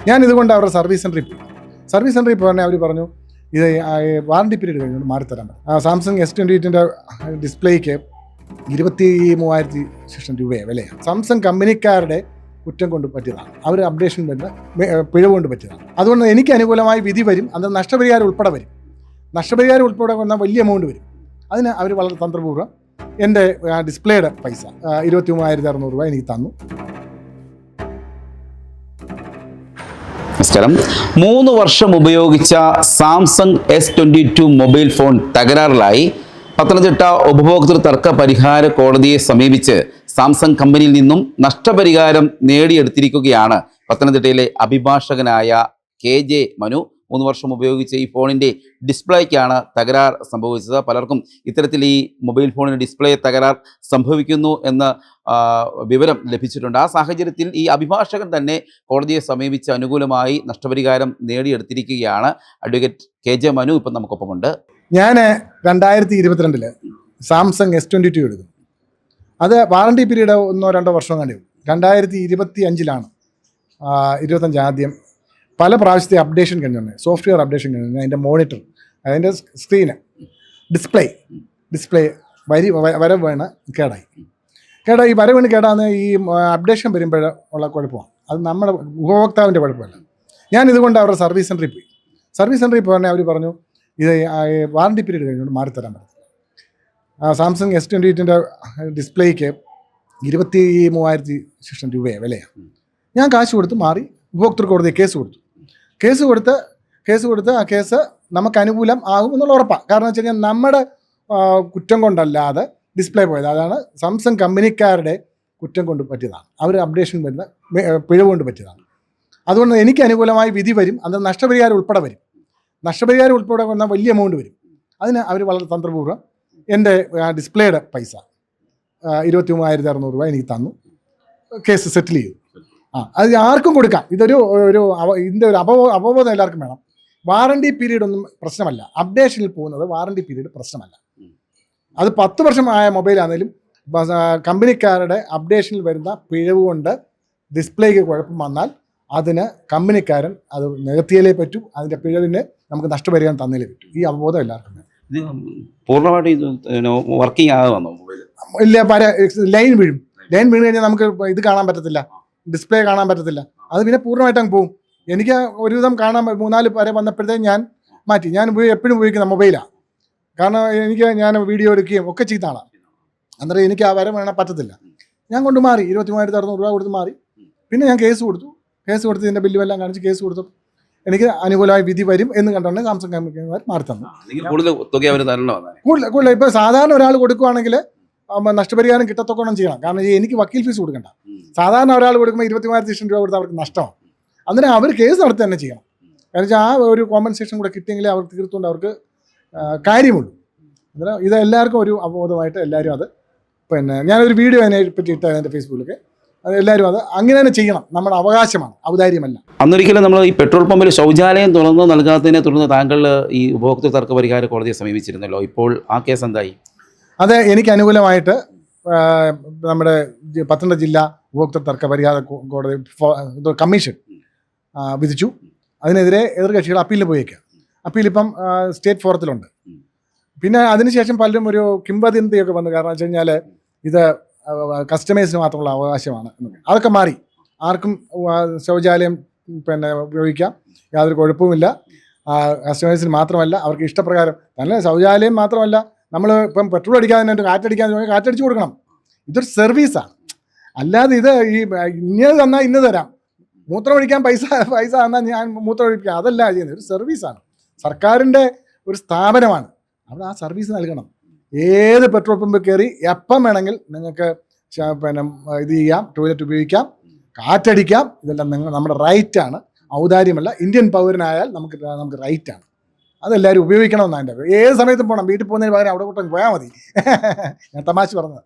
ഞാൻ ഇതുകൊണ്ട് അവരുടെ സർവീസ് സെൻ്ററിൽ പോയി. സർവീസ് സെൻ്ററിൽ പോകാൻ അവർ പറഞ്ഞു ഇത് വാറണ്ടി പീരീഡ് കഴിഞ്ഞുകൊണ്ട് മാറിത്തരാൻ പറ്റും. സാംസങ് S28 ഡിസ്പ്ലേക്ക് 23,600 രൂപയാണ് വിലയാണ്. സാംസങ് കമ്പനിക്കാരുടെ കുറ്റം കൊണ്ട് പറ്റിയതാണ്. അവർ അപ്ഡേഷൻ വരുന്ന പിഴവ് കൊണ്ട് പറ്റിയതാണ്. അതുകൊണ്ട് എനിക്ക് അനുകൂലമായി വിധി വരും. അത് നഷ്ടപരിഹാരം ഉൾപ്പെടെ വരും. നഷ്ടപരിഹാരം ഉൾപ്പെടെ വന്നാൽ വലിയ എമൗണ്ട് വരും. അതിന് അവർ വളരെ തന്ത്രപൂർവ്വം എൻ്റെ ഡിസ്പ്ലേയുടെ പൈസ 23,600 രൂപ എനിക്ക് തന്നു. നമസ്കാരം. 3 വർഷം ഉപയോഗിച്ച സാംസങ് S22 മൊബൈൽ ഫോൺ തകരാറിലായി പത്തനംതിട്ട ഉപഭോക്തൃ തർക്ക പരിഹാര കോടതിയെ സമീപിച്ച് സാംസങ് കമ്പനിയിൽ നിന്നും നഷ്ടപരിഹാരം നേടിയെടുത്തിരിക്കുകയാണ് പത്തനംതിട്ടയിലെ അഭിഭാഷകനായ KJ മനു. 3 വർഷം ഉപയോഗിച്ച ഈ ഫോണിൻ്റെ ഡിസ്പ്ലേക്കാണ് തകരാർ സംഭവിച്ചത്. പലർക്കും ഇത്തരത്തിൽ ഈ മൊബൈൽ ഫോണിന് ഡിസ്പ്ലേ തകരാർ സംഭവിക്കുന്നു എന്ന വിവരം ലഭിച്ചിട്ടുണ്ട്. ആ സാഹചര്യത്തിൽ ഈ അഭിഭാഷകൻ തന്നെ കോടതിയെ സമീപിച്ച് അനുകൂലമായി നഷ്ടപരിഹാരം നേടിയെടുത്തിരിക്കുകയാണ്. അഡ്വക്കേറ്റ് KJ മനു ഇപ്പം നമുക്കൊപ്പമുണ്ട്. ഞാൻ 2022 സാംസങ് S22 എടുക്കും. അത് വാറണ്ടി പീരീഡ് 1-2 വർഷം കണ്ടു. 2025 25 ആദ്യം പല പ്രാവശ്യത്തെ അപ്ഡേഷൻ കഴിഞ്ഞു, സോഫ്റ്റ്വെയർ അപ്ഡേഷൻ കഴിഞ്ഞു. അതിൻ്റെ മോണിറ്റർ, അതിൻ്റെ സ്ക്രീന്, ഡിസ്പ്ലേ വരവ് വീണ് കേടായി. ഈ വരവ് വീണ് കേടാന്ന് ഈ അപ്ഡേഷൻ വരുമ്പോൾ ഉള്ള കുഴപ്പമാണ്. അത് നമ്മുടെ ഉപഭോക്താവിൻ്റെ കുഴപ്പമല്ല. ഞാൻ ഇതുകൊണ്ട് അവരുടെ സർവീസ് സെൻ്ററിൽ പോയി. സർവീസ് സെൻ്ററിൽ പോകാൻ അവർ പറഞ്ഞു ഇത് വാറണ്ടി പീരീഡ് കഴിഞ്ഞുകൊണ്ട് മാറിത്തരാൻ പറ്റില്ല. സാംസങ് S28 ഡിസ്പ്ലേക്ക് 23,600 രൂപയാണ് വിലയാണ്. ഞാൻ കാശ് കൊടുത്ത് മാറി ഉപഭോക്തൃ കോടതിയിൽ കേസ് കൊടുത്ത് ആ കേസ് നമുക്ക് അനുകൂലം ആകും എന്നുള്ള ഉറപ്പാണ്. കാരണം വെച്ച് കഴിഞ്ഞാൽ നമ്മുടെ കുറ്റം കൊണ്ടല്ലാതെ ഡിസ്പ്ലേ പോയത്. അതാണ് സാംസങ് കമ്പനിക്കാരുടെ കുറ്റം കൊണ്ട് പറ്റിയതാണ്. അവർ അപ്ഡേഷൻ വരുന്ന പിഴവ് കൊണ്ട് പറ്റിയതാണ്. അതുകൊണ്ട് എനിക്ക് അനുകൂലമായി വിധി വരും. അത് നഷ്ടപരിഹാരം ഉൾപ്പെടെ വരും. നഷ്ടപരിഹാരം ഉൾപ്പെടെ വന്നാൽ വലിയ എമൗണ്ട് വരും. അതിന് അവർ വളരെ തന്ത്രപൂർവ്വം എൻ്റെ ഡിസ്പ്ലേയുടെ പൈസ 23,600 രൂപ എനിക്ക് തന്നു. കേസ് സെറ്റിൽ ചെയ്തു. അത് ആർക്കും കൊടുക്കാം. ഇതിൻ്റെ ഒരു അവബോധം എല്ലാവർക്കും വേണം. വാറണ്ടി പീരീഡ് ഒന്നും പ്രശ്നമല്ല. അപ്ഡേഷനിൽ പോകുന്നത് വാറണ്ടി പീരീഡ് പ്രശ്നമല്ല. അത് 10 വർഷമായ മൊബൈലാണെങ്കിലും കമ്പനിക്കാരുടെ അപ്ഡേഷനിൽ വരുന്ന പിഴവ് കൊണ്ട് ഡിസ്പ്ലേക്ക് കുഴപ്പം വന്നാൽ അതിന് കമ്പനിക്കാരൻ അത് നികത്തിയാലേ പറ്റൂ. അതിൻ്റെ പിഴവിന് നമുക്ക് നഷ്ടപരിഹാരം തന്നേലേ പറ്റൂ. ഈ അവബോധം എല്ലാവർക്കും വേണം. പൂർണ്ണമായിട്ട് വർക്കിംഗ് ആകാതെ വന്നോ മൊബൈൽ? ഇല്ല, ലൈൻ വീഴും കഴിഞ്ഞാൽ നമുക്ക് ഇത് കാണാൻ പറ്റത്തില്ല, ഡിസ്പ്ലേ കാണാൻ പറ്റത്തില്ല. അത് പിന്നെ പൂർണ്ണമായിട്ട് അങ്ങ് പോകും. എനിക്ക് ഒരുവിധം കാണാൻ 3-4 വരെ വന്നപ്പോഴത്തേക്ക് ഞാൻ മാറ്റി. ഞാൻ എപ്പോഴും ഉപയോഗിക്കുന്ന മൊബൈലാണ്. കാരണം ഞാൻ വീഡിയോ എടുക്കുകയും ഒക്കെ ചെയ്താണ്. അന്നേരം എനിക്ക് ആ വരെ വേണം പറ്റത്തില്ല. ഞാൻ കൊണ്ട് മാറി 23,600 രൂപ കൊടുത്ത് മാറി. പിന്നെ ഞാൻ കേസ് കൊടുത്ത് ഇതിൻ്റെ ബില്ലുമെല്ലാം കാണിച്ച് കേസ് കൊടുത്തു. എനിക്ക് അനുകൂലമായി വിധി വരും എന്ന് കണ്ടാണ് സാംസങ് കമ്പനിക്കാർ മാറി തന്നു. കൂടുതൽ ഇപ്പോൾ സാധാരണ ഒരാൾ കൊടുക്കുകയാണെങ്കിൽ നഷ്ടപരിഹാരം കിട്ടത്തൊക്കെ ചെയ്യണം. കാരണം എനിക്ക് വക്കീൽ ഫീസ് കൊടുക്കണ്ട. സാധാരണ ഒരാൾ കൊടുക്കുമ്പോൾ 23,600 രൂപ കൊടുത്താൽ അവർക്ക് നഷ്ടമാണ്. അന്നേരം അവർ കേസ് നടത്തി തന്നെ ചെയ്യണം. കാരണം വെച്ചാൽ ആ ഒരു കോമ്പൻസേഷൻ കൂടെ കിട്ടിയെങ്കിലേ അവർക്ക് തീർത്തുകൊണ്ട് അവർക്ക് കാര്യമുള്ളൂ. അന്നേരം ഇത് എല്ലാവർക്കും ഒരു അവബോധമായിട്ട് എല്ലാവരും അത് ഞാനൊരു വീഡിയോ അതിനെ പറ്റി ഇട്ട എൻ്റെ ഫേസ്ബുക്കിലൊക്കെ അത് എല്ലാവരും അത് അങ്ങനെ തന്നെ ചെയ്യണം. നമ്മുടെ അവകാശമാണ്, ഔദാര്യമല്ല. അന്നൊരിക്കലും നമ്മൾ ഈ പെട്രോൾ പമ്പിൽ ശൗചാലയം തുറന്ന് നൽകാത്തതിനെ തുടർന്ന് താങ്കൾ ഈ ഉപഭോക്തൃ തർക്ക പരിഹാര കോടതിയെ സമീപിച്ചിരുന്നല്ലോ. ഇപ്പോൾ ആ കേസ് എന്തായി? അത് എനിക്ക് അനുകൂലമായിട്ട് നമ്മുടെ പത്തനംതിട്ട ജില്ലാ ഉപഭോക്തൃ തർക്ക പരിഹാര കോടതി കമ്മീഷൻ വിധിച്ചു. അതിനെതിരെ എതിർകക്ഷികൾ അപ്പീലിന് പോയേക്കാം. അപ്പീലിപ്പം സ്റ്റേറ്റ് ഫോറത്തിലുണ്ട്. പിന്നെ അതിനുശേഷം പലരും ഒരു കിംവദന്തിയൊക്കെ വന്നു. കാരണം വെച്ച് കഴിഞ്ഞാൽ ഇത് കസ്റ്റമേഴ്സിന് മാത്രമുള്ള അവകാശമാണ് എന്നൊക്കെ. അതൊക്കെ മാറി. ആർക്കും ശൗചാലയം ഉപയോഗിക്കാം, യാതൊരു കുഴപ്പവുമില്ല. കസ്റ്റമേഴ്സിന് മാത്രമല്ല, അവർക്ക് ഇഷ്ടപ്രകാരം തന്നെ. ശൗചാലയം മാത്രമല്ല, നമ്മൾ ഇപ്പം പെട്രോൾ അടിക്കാതെ കാറ്റടിച്ചു കൊടുക്കണം. ഇതൊരു സർവീസാണ്. അല്ലാതെ ഇത് ഇന്നത് തന്നാൽ ഇന്ന് തരാം, മൂത്രം ഒഴിക്കാൻ പൈസ തന്നാൽ ഞാൻ മൂത്രം ഒഴിക്കാം, അതല്ല ചെയ്യുന്നത്. ഒരു സർവീസാണ്. സർക്കാരിൻ്റെ ഒരു സ്ഥാപനമാണ്. അവിടെ ആ സർവീസ് നൽകണം. ഏത് പെട്രോൾ പമ്പിൽ കയറി എപ്പം വേണമെങ്കിൽ നിങ്ങൾക്ക് ഇത് ചെയ്യാം, ടോയ്ലറ്റ് ഉപയോഗിക്കാം, കാറ്റടിക്കാം. ഇതെല്ലാം നമ്മുടെ റൈറ്റാണ്, ഔദാര്യമല്ല. ഇന്ത്യൻ പൗരനായാൽ നമുക്ക് റൈറ്റാണ്. അതെല്ലാവരും ഉപയോഗിക്കണമെന്നാണ് എൻ്റെ. ഏത് സമയത്തും പോകണം. വീട്ടിൽ പോകുന്നതിന് പകരം അവിടെ കൂട്ടം പോയാൽ മതി. ഞാൻ തമാശ പറഞ്ഞത്.